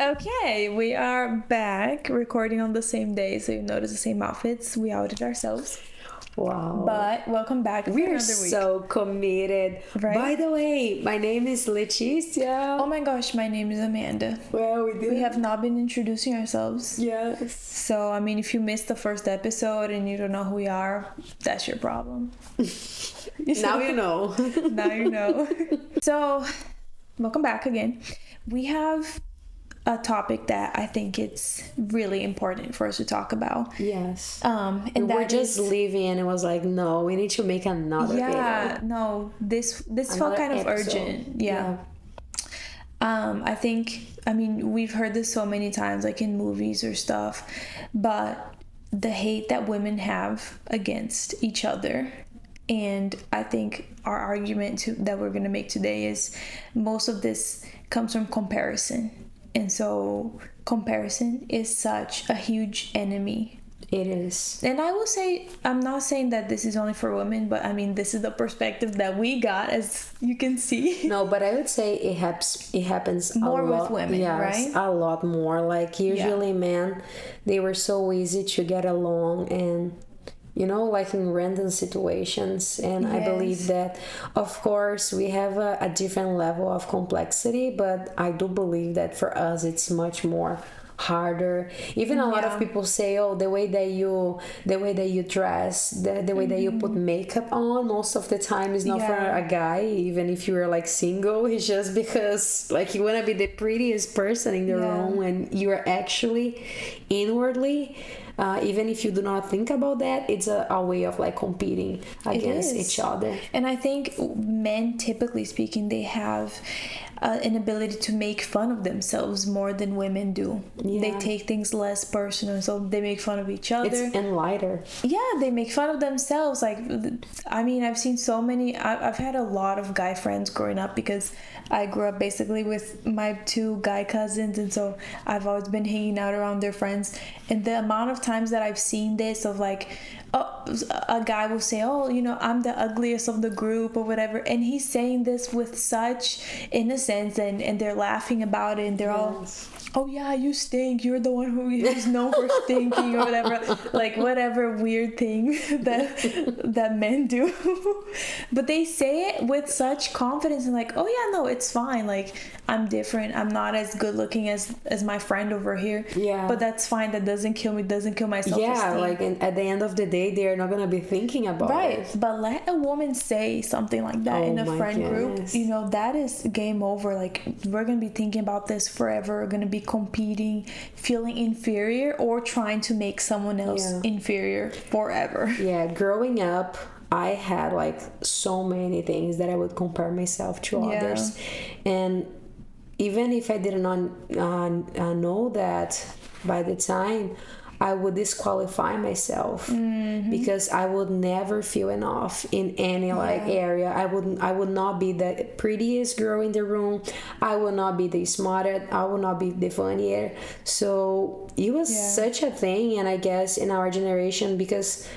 Okay, we are back recording on the same day, so you notice the same outfits. We outed ourselves. Wow. But welcome back for We're another week. so committed. Right? By the way, my name is Leticia. Oh my gosh, my name is Amanda. Well, we have not been introducing ourselves. Yes. So, I mean, if you missed the first episode and you don't know who we are, that's your problem. Now you know. Now you know. So, welcome back again. We have a topic that I think it's really important for us to talk about. Yes. And we were that just is, leaving and it was like, no, we need to make another video. No, this felt kind of episode. urgent. Yeah. I think, I mean, we've heard this so many times, like in movies or stuff, but the hate that women have against each other. And I think our argument that we're going to make today is most of this comes from comparison. And so comparison is such a huge enemy. It is. And I will say, I'm not saying that this is only for women, but I mean, this is the perspective that we got, as you can see. No, but I would say it happens more a lot. with women, yes, right? A lot more. Like usually men, they were so easy to get along and, you know, like in random situations. And I believe that, of course, we have a different level of complexity, but I do believe that for us it's much more harder. Even a lot of people say, oh, the way that you dress, the way that you put makeup on, most of the time is not for a guy. Even if you're like single, it's just because like you want to be the prettiest person in the room, and you're actually inwardly, even if you do not think about that, it's a way of like competing against each other. And I think men, typically speaking, they have an ability to make fun of themselves more than women do. They take things less personal, so they make fun of each other. And lighter. Yeah, they make fun of themselves. Like, I mean, I've seen so many. I've had a lot of guy friends growing up because I grew up basically with my two guy cousins, and so I've always been hanging out around their friends. And the amount of times that I've seen this of like, a guy will say, oh, you know, I'm the ugliest of the group or whatever, and he's saying this with such innocence, and they're laughing about it, and they're all, oh yeah, you stink, you're the one who's known for stinking or whatever, like whatever weird thing that men do. But they say it with such confidence and like, oh yeah, no, it's fine, like I'm different, I'm not as good looking as my friend over here, but that's fine, that doesn't kill me, doesn't kill my self-esteem. Like, and at the end of the day, they're not gonna be thinking about it. But let a woman say something like that in a friend group, you know, that is game over. Like, we're gonna be thinking about this forever. We're gonna be competing, feeling inferior, or trying to make someone else inferior forever. Growing up, I had like so many things that I would compare myself to others, and even if I did not know that by the time, I would disqualify myself because I would never feel enough in any like area. I would not be the prettiest girl in the room. I would not be the smartest. I would not be the funnier. So it was such a thing, and I guess in our generation, because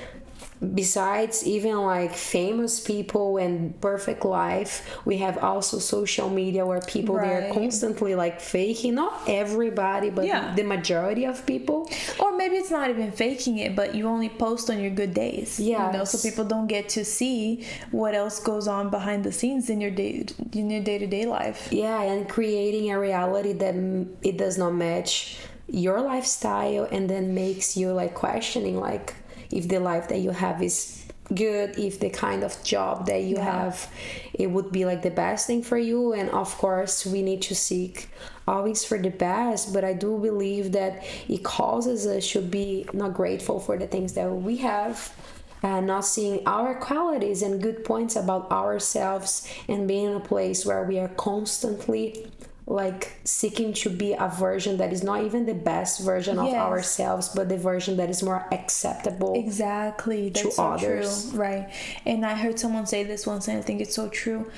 besides even like famous people and perfect life, we have also social media where people they're constantly like faking, not everybody, but the majority of people. Or maybe it's not even faking it, but you only post on your good days, you know, so people don't get to see what else goes on behind the scenes in your day-to-day life. And creating a reality that it does not match your lifestyle, and then makes you like questioning like if the life that you have is good, if the kind of job that you have, it would be like the best thing for you. And of course we need to seek always for the best, but I do believe that it causes us to be not grateful for the things that we have, and not seeing our qualities and good points about ourselves, and being in a place where we are constantly like seeking to be a version that is not even the best version of ourselves, but the version that is more acceptable to others. True. Right. And I heard someone say this once, and I think it's so true.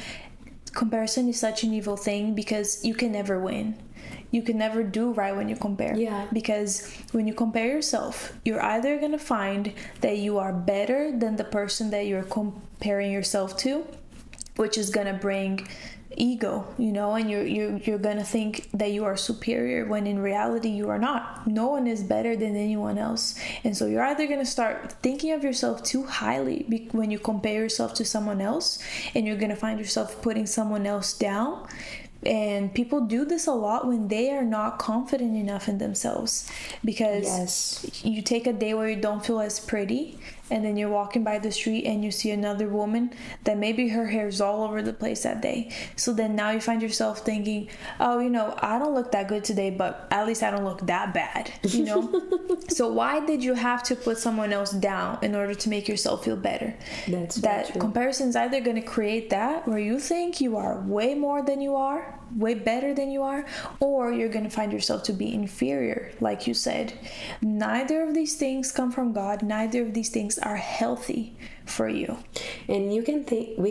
Comparison is such an evil thing because you can never win. You can never do right when you compare. Because when you compare yourself, you're either going to find that you are better than the person that you're comparing yourself to, which is going to bring ego, you know, and you're gonna think that you are superior when in reality you are not. No one is better than anyone else. And so you're either gonna start thinking of yourself too highly when you compare yourself to someone else, and you're gonna find yourself putting someone else down. And people do this a lot when they are not confident enough in themselves, because you take a day where you don't feel as pretty, and then you're walking by the street and you see another woman that maybe her hair is all over the place that day. So then now you find yourself thinking, oh, you know, I don't look that good today, but at least I don't look that bad, you know? So why did you have to put someone else down in order to make yourself feel better? That comparison is either going to create that where you think you are way more than you are, way better than you are, or you're going to find yourself to be inferior, like you said. Neither of these things come from God. Neither of these things are healthy for you. And we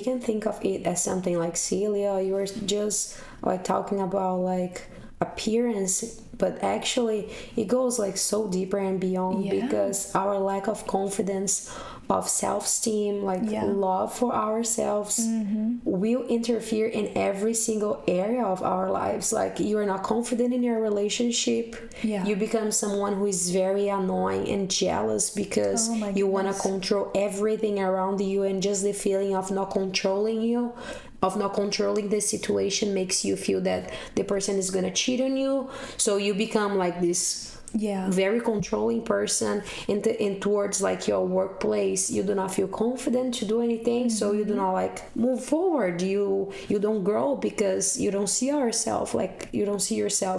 can think of it as something like, Celia, you were just like talking about like appearance, but actually it goes like so deeper and beyond, because our lack of confidence, of self-esteem, like love for ourselves, will interfere in every single area of our lives. Like, you are not confident in your relationship, you become someone who is very annoying and jealous because you want to control everything around you, and just the feeling of not controlling the situation makes you feel that the person is going to cheat on you. So you become like this very controlling person in towards like your workplace. You do not feel confident to do anything, so you do not like move forward. You don't grow because you don't see yourself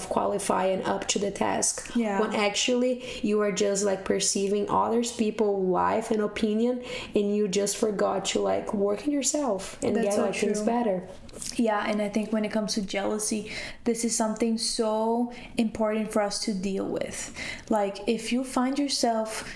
qualifying up to the task, when actually you are just like perceiving others people's life and opinion, and you just forgot to like work on yourself and get like things better. Yeah, and I think when it comes to jealousy, this is something so important for us to deal with. Like, if you find yourself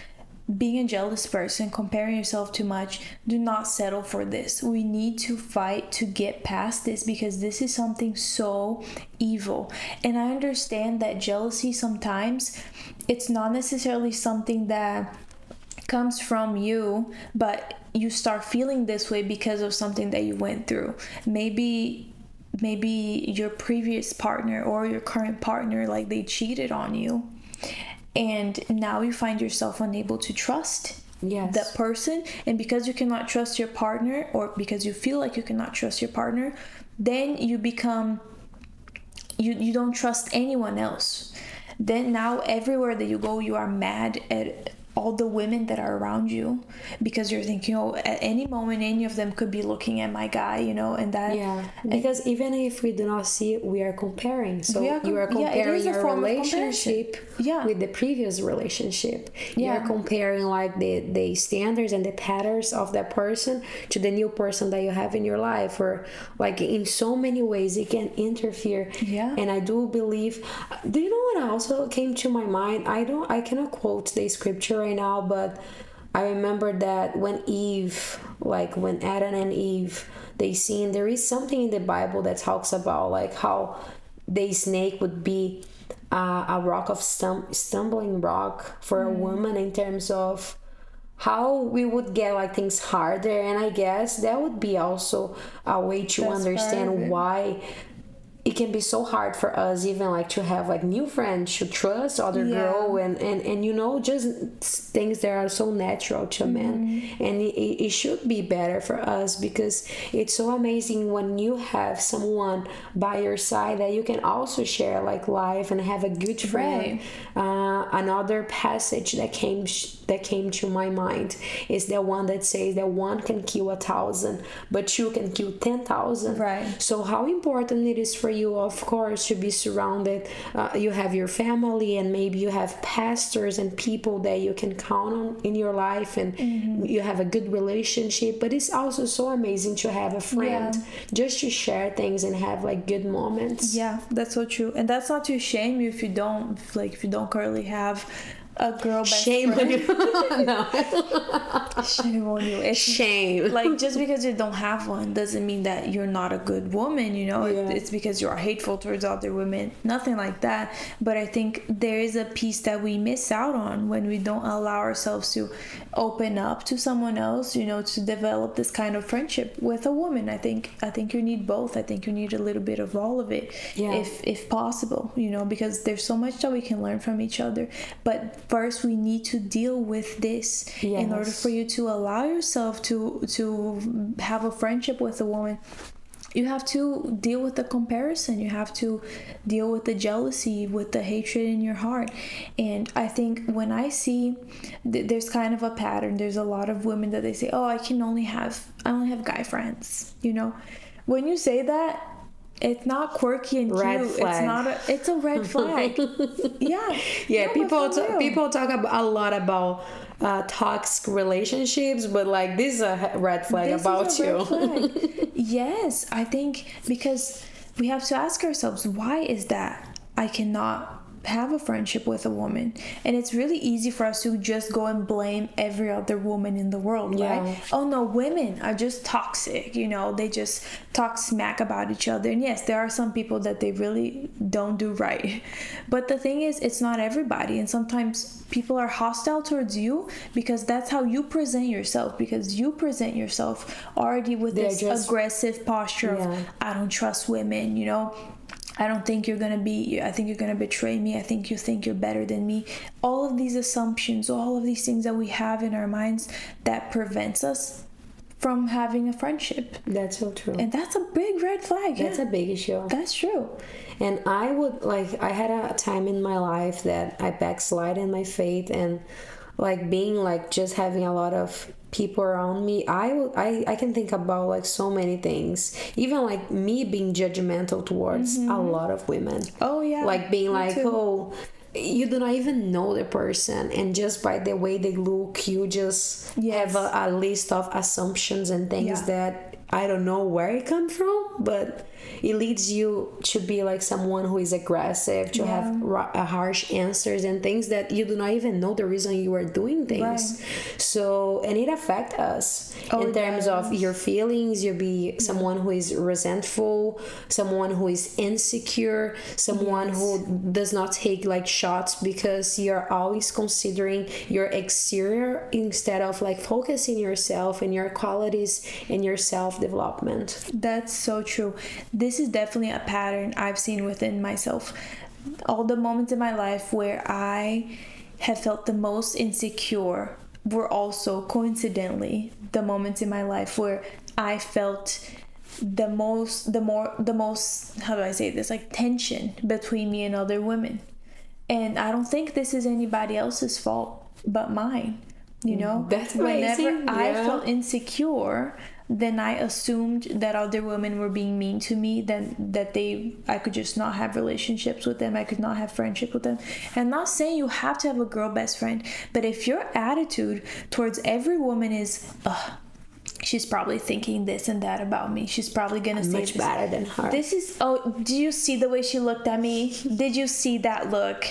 being a jealous person, comparing yourself too much, do not settle for this. We need to fight to get past this, because this is something so evil. And I understand that jealousy sometimes, it's not necessarily something that comes from you, but you start feeling this way because of something that you went through. Maybe your previous partner or your current partner, like, they cheated on you, and now you find yourself unable to trust that person. And because you cannot trust your partner, or because you feel like you cannot trust your partner, then you become you don't trust anyone else. Then now everywhere that you go, you are mad at all the women that are around you, because you're thinking, oh, at any moment any of them could be looking at my guy, you know. And that because even if we do not see it, we are comparing. So you are comparing your relationship with the previous relationship. You are comparing like the standards and the patterns of that person to the new person that you have in your life, or like in so many ways it can interfere. And I do believe, do you know what also came to my mind? I cannot quote the scripture right now, but I remember that when Adam and Eve, they sinned, there is something in the Bible that talks about like how the snake would be a rock of stumbling rock for a woman, in terms of how we would get like things harder. And I guess that would be also a way to understand why it can be so hard for us, even like to have like new friends, to trust other girl, and you know, just things that are so natural to men. And it should be better for us, because it's so amazing when you have someone by your side that you can also share like life and have a good friend. Another passage that came to my mind is the one that says that one can kill 1,000, but two can kill 10,000. So how important it is for you, of course, to be surrounded. You have your family, and maybe you have pastors and people that you can count on in your life, and you have a good relationship. But it's also so amazing to have a friend just to share things and have like good moments. That's so true. And that's not to shame you if you don't currently have a girl best Shame friend. on you. No. Shame on you. It's Shame. like, just because you don't have one doesn't mean that you're not a good woman, you know. Yeah. It's because you're hateful towards other women, nothing like that. But I think there is a piece that we miss out on when we don't allow ourselves to open up to someone else, you know, to develop this kind of friendship with a woman. I think you need both. I think you need a little bit of all of it, if possible, you know, because there's so much that we can learn from each other. But first we need to deal with this in order for you to allow yourself to have a friendship with a woman. You have to deal with the comparison. You have to deal with the jealousy, with the hatred in your heart. And I think when I see there's kind of a pattern, there's a lot of women that they say, oh, I only have guy friends, you know. When you say that, it's not quirky and red cute. Flag. It's a red flag. Yeah. No, people talk a lot about toxic relationships, but like, this is a red flag about you. Red flag. Yes, I think because we have to ask ourselves, why is that I cannot have a friendship with a woman? And it's really easy for us to just go and blame every other woman in the world, right? Oh no, women are just toxic, you know, they just talk smack about each other. And yes, there are some people that they really don't do right, but the thing is, it's not everybody. And sometimes people are hostile towards you because that's how you present yourself, because you present yourself already with this aggressive posture of, I don't trust women, you know, I think you're gonna betray me. I think you're better than me. All of these assumptions, all of these things that we have in our minds that prevents us from having a friendship. That's so true. And that's a big red flag. That's a big issue. That's true. And I had a time in my life that I backslid in my faith, and like being like just having a lot of people around me, I can think about like so many things, even like me being judgmental towards a lot of women. Oh yeah, like being like, too. Oh, you do not even know the person, and just by the way they look, you just have a list of assumptions and things that I don't know where it comes from, but it leads you to be like someone who is aggressive, to have harsh answers and things that you do not even know the reason you are doing things. So, and it affects us in terms of your feelings. You'll be someone who is resentful, someone who is insecure, someone who does not take like shots because you're always considering your exterior instead of like focusing yourself and your qualities and your self-development. That's so true. This is definitely a pattern I've seen within myself. All the moments in my life where I have felt the most insecure were also coincidentally the moments in my life where I felt the most how do I say this, like tension between me and other women. And I don't think this is anybody else's fault but mine, you know. That's amazing. Whenever I felt insecure, then I assumed that other women were being mean to me, that I could just not have relationships with them, I could not have friendship with them. And I'm not saying you have to have a girl best friend, but if your attitude towards every woman is, she's probably thinking this and that about me, she's probably gonna say much better than her. This is, do you see the way she looked at me? Did you see that look?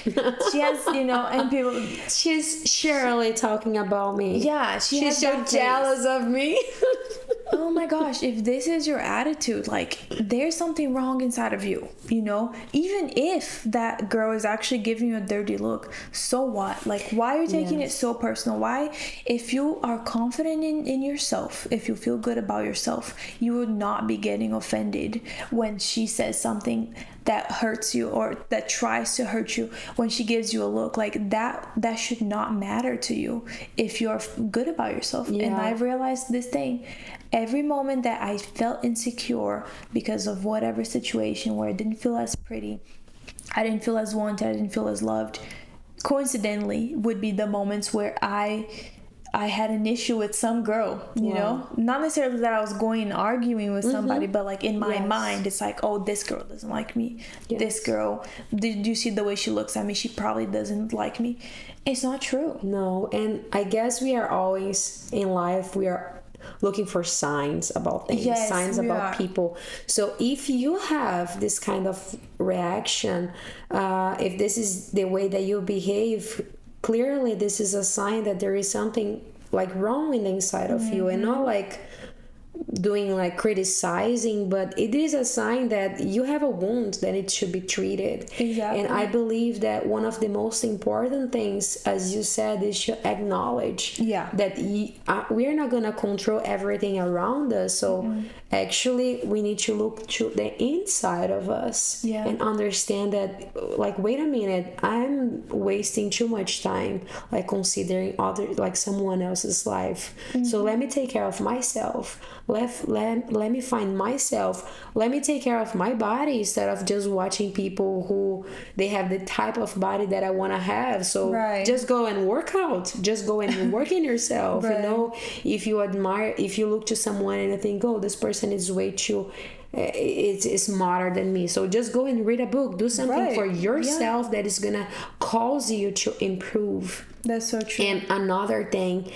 She has, you know, and people, she's surely talking about me. Yeah, she's so jealous of me. Oh my gosh, if this is your attitude, like, there's something wrong inside of you, you know? Even if that girl is actually giving you a dirty look, so what? Like, why are you taking it so personal? Why? If you are confident in yourself, if you feel good about yourself, you would not be getting offended when she says something that hurts you or that tries to hurt you, when she gives you a look like that should not matter to you if you're good about yourself. And I've realized this thing. Every moment that I felt insecure because of whatever situation where I didn't feel as pretty, I didn't feel as wanted, I didn't feel as loved, coincidentally would be the moments where I had an issue with some girl, you know? Not necessarily that I was going and arguing with somebody, but like in my mind, it's like, oh, this girl doesn't like me. This girl, did you see the way she looks at me? She probably doesn't like me. It's not true. No, and I guess we are always in life, we are looking for signs about things, signs about people. So if you have this kind of reaction, if this is the way that you behave clearly this is a sign that there is something like wrong in the inside of you, and not like doing like criticizing, but it is a sign that you have a wound that it should be treated. Exactly. And I believe that one of the most important things, as you said, is to acknowledge that we are not going to control everything around us. So actually we need to look to the inside of us and understand that, like, wait a minute, I'm wasting too much time like considering other, like someone else's life. So let me take care of myself. Let me find myself. Let me take care of my body instead of just watching people who they have the type of body that I want to have. So just go and work out. Just go and work in yourself. You know, if you look to someone and you think, oh, this person is way too it's smarter than me, so just go and read a book, do something for yourself that is gonna cause you to improve. That's so true. And another thing,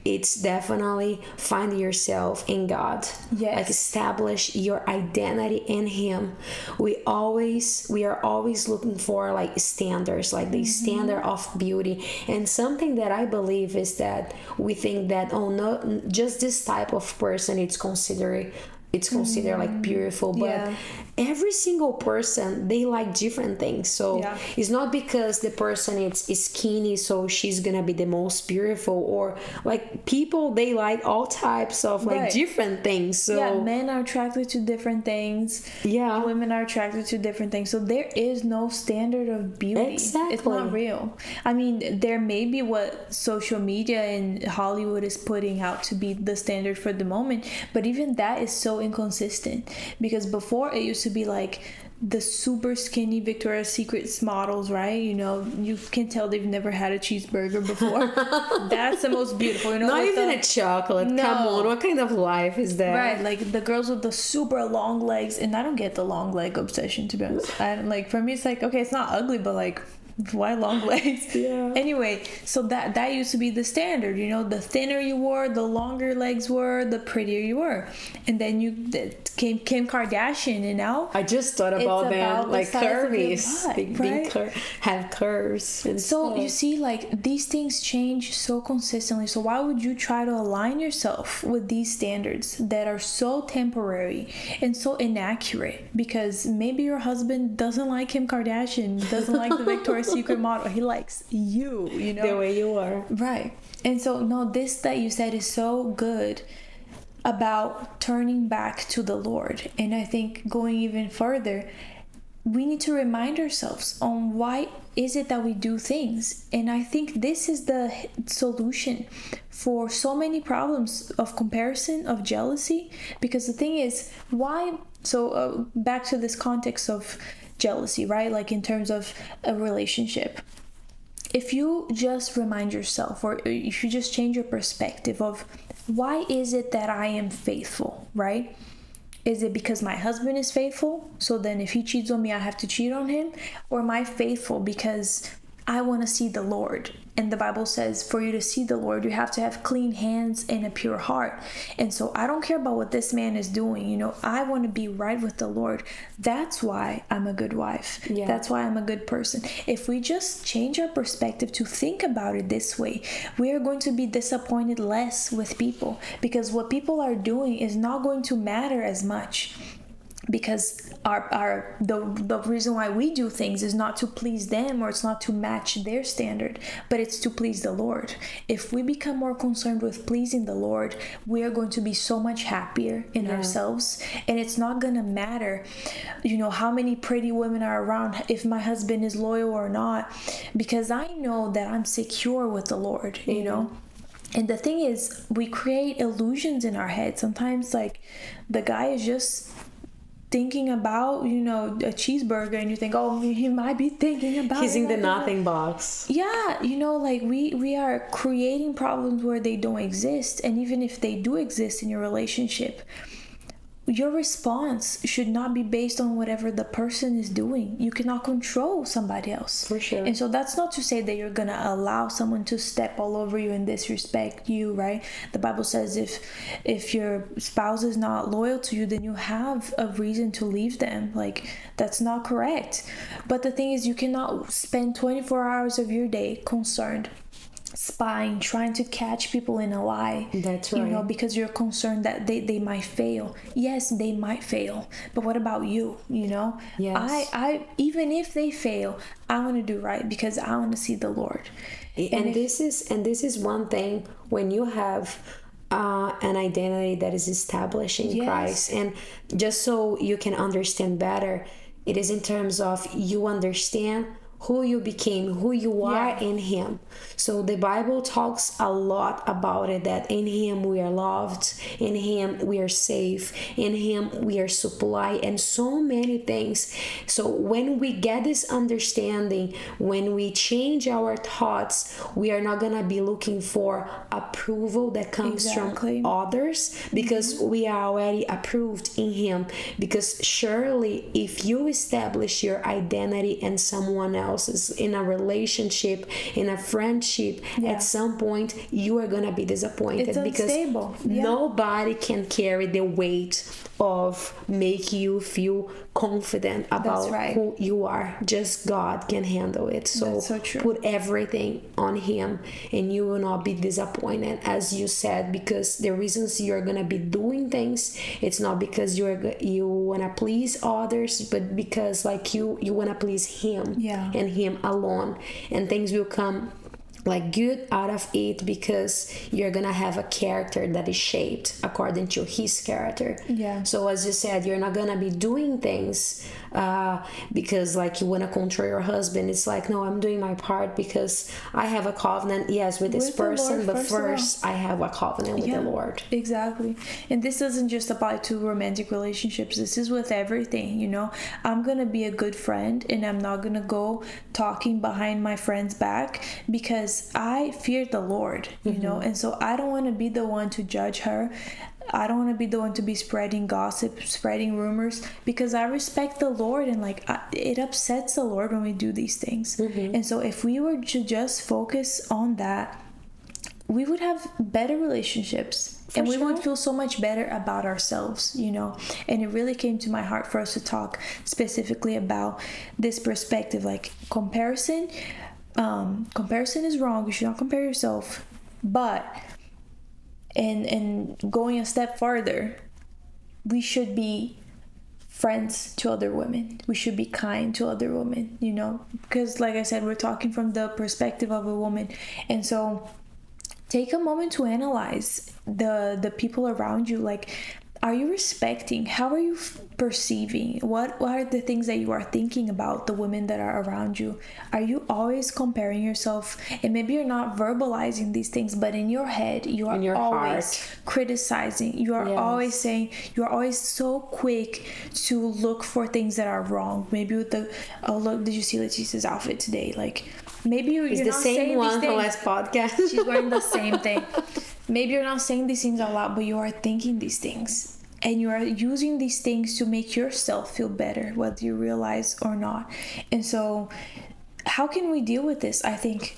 it's definitely find yourself in God. Like establish your identity in Him. We are always looking for like standards, like the standard of beauty. And something that I believe is that we think that, oh no, just this type of person it's considered like beautiful, but every single person, they like different things. So it's not because the person is skinny so she's gonna be the most beautiful, or like people, they like all types of like different things. So men are attracted to different things, women are attracted to different things, so there is no standard of beauty. It's not real. I mean, there may be what social media and Hollywood is putting out to be the standard for the moment, but even that is so inconsistent, because before it used to be like the super skinny Victoria's Secret models, right? You know, you can tell they've never had a cheeseburger before. That's the most beautiful, you know. Not even a chocolate. No. Come on, what kind of life is that? Right, like the girls with the super long legs, and I don't get the long leg obsession, to be honest. I don't, like, for me it's like, okay, it's not ugly, but like, why long legs? Anyway, so that used to be the standard, you know. The thinner you were, the longer legs were, the prettier you were. And then came Kim Kardashian, and now I just thought about them, like curvies, have curves. And so you see, like, these things change so consistently. So why would you try to align yourself with these standards that are so temporary and so inaccurate? Because maybe your husband doesn't like Kim Kardashian, doesn't like the Victoria's Secret model. He likes you know, the way you are. Right. And so, no, this that you said is so good about turning back to the Lord. And I think going even further, we need to remind ourselves on why is it that we do things. And I think this is the solution for so many problems of comparison, of jealousy. Because the thing is, why? So back to this context of jealousy, right? Like in terms of a relationship, if you just remind yourself, or if you just change your perspective of why is it that I am faithful, right? Is it because my husband is faithful, so then if he cheats on me I have to cheat on him? Or am I faithful because I want to see the Lord? And the Bible says for you to see the Lord, you have to have clean hands and a pure heart. And so I don't care about what this man is doing. You know, I want to be right with the Lord. That's why I'm a good wife. That's why I'm a good person. If we just change our perspective to think about it this way, we are going to be disappointed less with people, because what people are doing is not going to matter as much. Because the reason why we do things is not to please them, or it's not to match their standard, but it's to please the Lord. If we become more concerned with pleasing the Lord, we are going to be so much happier in ourselves, and it's not gonna matter, you know, how many pretty women are around, if my husband is loyal or not, because I know that I'm secure with the Lord, you know. And the thing is, we create illusions in our head. Sometimes, like, the guy is just thinking about, you know, a cheeseburger, and you think, oh, he might be thinking about he's in the nothing box. Yeah, you know, like we are creating problems where they don't exist. And even if they do exist in your relationship, your response should not be based on whatever the person is doing. You cannot control somebody else. For sure. And so that's not to say that you're going to allow someone to step all over you and disrespect you, right? The Bible says if your spouse is not loyal to you, then you have a reason to leave them. Like, that's not correct. But the thing is, you cannot spend 24 hours of your day concerned, spying, trying to catch people in a lie. That's right. You know, because you're concerned that they might fail. Yes, they might fail, but what about you? You know, yes. I even if they fail, I want to do right because I want to see the Lord. And this is one thing when you have an identity that is established in Christ. And just so you can understand better, it is in terms of you understand who you became, who you are in Him. So the Bible talks a lot about it, that in Him we are loved, in Him we are safe, in Him we are supplied, and so many things. So when we get this understanding, when we change our thoughts, we are not gonna be looking for approval that comes from others, because we are already approved in Him. Because surely if you establish your identity in someone else, in a relationship, in a friendship, at some point you are gonna be disappointed. It's because nobody can carry the weight of make you feel confident about who you are. Just God can handle it. So put everything on Him and you will not be disappointed, as you said, because the reasons you're gonna be doing things, it's not because you wanna please others, but because like you wanna please Him and Him alone, and things will come like good out of it because you're gonna have a character that is shaped according to His character. So as you said, you're not gonna be doing things because like you want to control your husband. It's like, no, I'm doing my part because I have a covenant, yes, with this person, but first I have a covenant with the Lord. Exactly. And this doesn't just apply to romantic relationships. This is with everything, you know. I'm gonna be a good friend and I'm not gonna go talking behind my friend's back because I fear the Lord, you know, and so I don't want to be the one to judge her. I don't want to be the one to be spreading gossip, spreading rumors, because I respect the Lord, and like it upsets the Lord when we do these things. And so if we were to just focus on that, we would have better relationships and we would feel so much better about ourselves, you know. And it really came to my heart for us to talk specifically about this perspective, like comparison. Comparison is wrong. You should not compare yourself, but and going a step farther, we should be friends to other women. We should be kind to other women, you know, because like I said, we're talking from the perspective of a woman. And so take a moment to analyze the people around you. Like, are you respecting? How are you perceiving? What are the things that you are thinking about the women that are around you? Are you always comparing yourself? And maybe you're not verbalizing these things, but in your head, you are always criticizing. You are always saying, you are always so quick to look for things that are wrong. Maybe with the, oh look, did you see Leticia's outfit today? Like, maybe you're the not same saying one these from things. last podcast. She's wearing the same thing. Maybe you're not saying these things out loud, but you are thinking these things. And you are using these things to make yourself feel better, whether you realize or not. And so, how can we deal with this? I think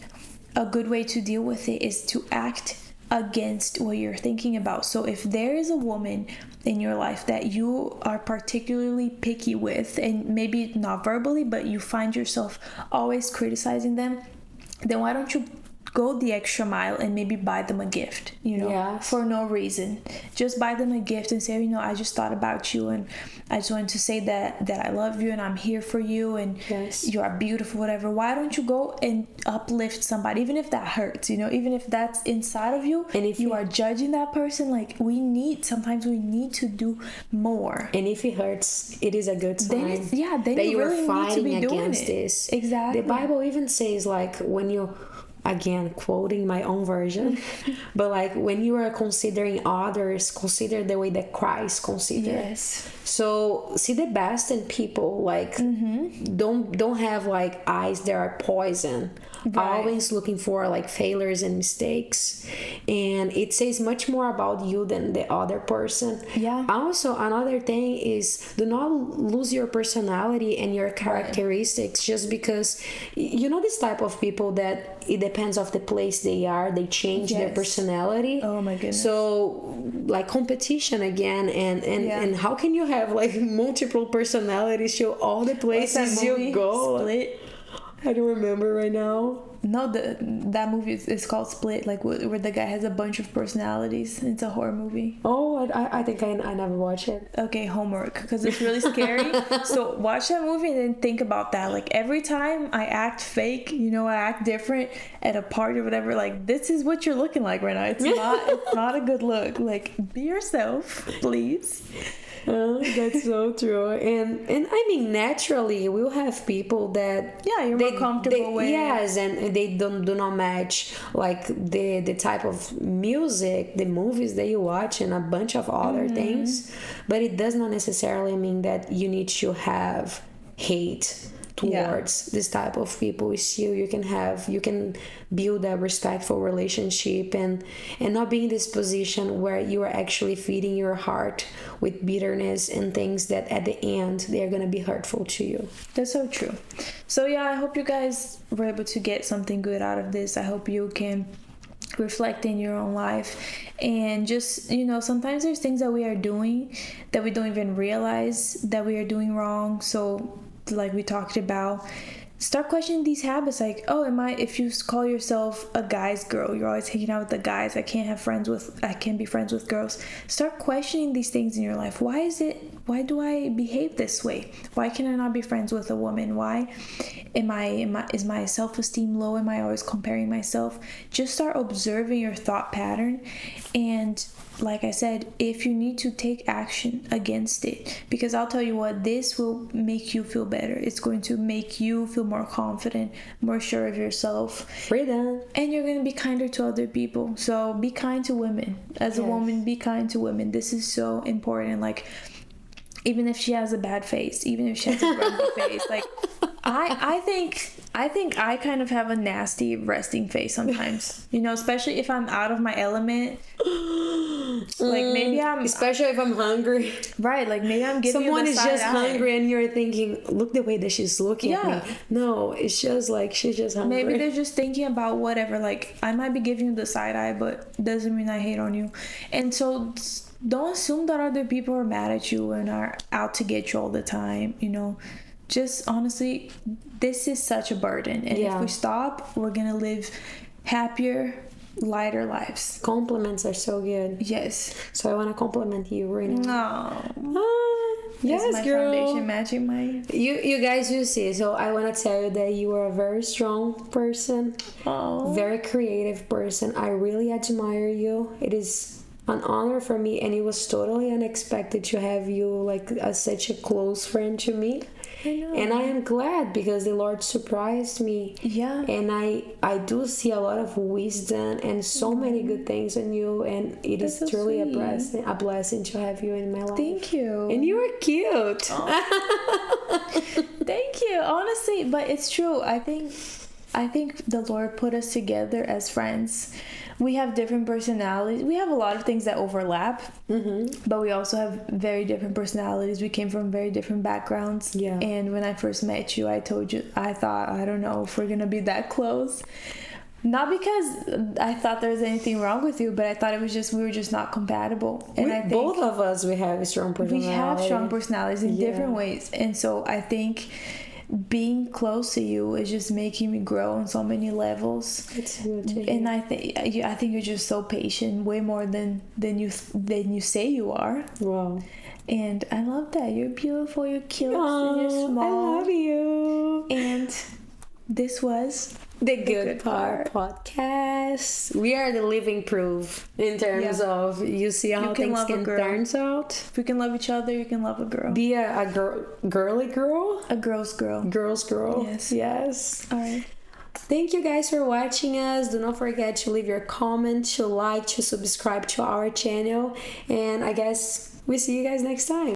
a good way to deal with it is to act against what you're thinking about. So if there is a woman in your life that you are particularly picky with, and maybe not verbally, but you find yourself always criticizing them, then why don't you go the extra mile and maybe buy them a gift, you know, for no reason. Just buy them a gift and say, you know, I just thought about you and I just wanted to say that I love you and I'm here for you and you are beautiful, whatever. Why don't you go and uplift somebody, even if that hurts, you know, even if that's inside of you, and if you are judging that person, like sometimes we need to do more. And if it hurts, it is a good sign then that you are really fighting need to be against doing this. Exactly. The Bible even says, like, when you again quoting my own version, but like when you are considering others, consider the way that Christ considered. Yes. So see the best in people. Like don't have like eyes that are poison. Right. Always looking for like failures and mistakes, and it says much more about you than the other person. Yeah. Also, another thing is, do not lose your personality and your characteristics just because you know this type of people that it depends of the place they are, they change their personality. Oh my goodness. So like competition again, and how can you have like multiple personalities to all the places you go? Split. I don't remember right now. No, that movie is called Split, like where the guy has a bunch of personalities. It's a horror movie. Oh, I think I never watched it. Okay, homework, because it's really scary. So watch that movie and then think about that. Like every time I act fake, I act different at a party or whatever, like this is what you're looking like right now. It's not a good look. Like be yourself, please. That's so true. And I mean, naturally we'll have people that you're more comfortable with. Yes, and they do not match like the type of music, the movies that you watch, and a bunch of other things. But it does not necessarily mean that you need to have hate towards this type of people. Still you can build a respectful relationship and not be in this position where you are actually feeding your heart with bitterness and things that at the end they're going to be hurtful to you. That's so true. So I hope you guys were able to get something good out of this. I hope you can reflect in your own life and just sometimes there's things that we are doing that we don't even realize that we are doing wrong. So like we talked about, start questioning these habits. Like, if you call yourself a guy's girl, you're always hanging out with the guys, I can't be friends with girls. Start questioning these things in your life. Why do I behave this way? Why can I not be friends with a woman? Why is my self-esteem low? Am I always comparing myself? Just start observing your thought pattern, and like I said, if you need to take action against it, because I'll tell you what, this will make you feel better. It's going to make you feel more confident, more sure of yourself. Freedom. And you're going to be kinder to other people. So be kind to women. As a woman, be kind to women. This is so important. Like, even if she has a bad face, even if she has a grumpy face, like I think I kind of have a nasty resting face sometimes, especially if I'm out of my element. Like maybe especially if I'm hungry. Right, like maybe I'm giving someone you the is just side eye. Hungry and you're thinking, look the way that she's looking at me. No, it's just like she's just hungry. Maybe they're just thinking about whatever. Like I might be giving you the side eye, but doesn't mean I hate on you. And so don't assume that other people are mad at you and are out to get you all the time. Just honestly, this is such a burden, and if we stop, we're gonna live happier, lighter lives. Compliments are so good. Yes. So I want to compliment you right now. Yes, is my girl. Foundation matching my. You guys will see. So I want to tell you that you are a very strong person. Oh. Very creative person. I really admire you. It is an honor for me, and it was totally unexpected to have you like as such a close friend to me. I know. And I am glad because the Lord surprised me. Yeah. And I do see a lot of wisdom and so many good things in you, and it is so truly sweet. a blessing to have you in my life. Thank you. And you are cute. Thank you. Honestly, but it's true. I think the Lord put us together as friends. We have different personalities. We have a lot of things that overlap, but we also have very different personalities. We came from very different backgrounds. Yeah. And when I first met you, I told you, I thought, I don't know if we're going to be that close. Not because I thought there was anything wrong with you, but I thought we were just not compatible. And I think both of us, we have strong personalities. We have strong personalities in different ways. And so I think being close to you is just making me grow on so many levels. It's good to hear. And I think you're just so patient, way more than you say you are. Wow. And I love that. You're beautiful, you're cute, and you're small. I love you. And this was The Good Part podcast. We are the living proof in terms of you see how things can turn out. If we can love each other, you can love a girl. Be a girly girl. A girl's girl. Girl's girl. Yes. Yes. All right. Thank you guys for watching us. Do not forget to leave your comment, to like, to subscribe to our channel, and I guess we see you guys next time.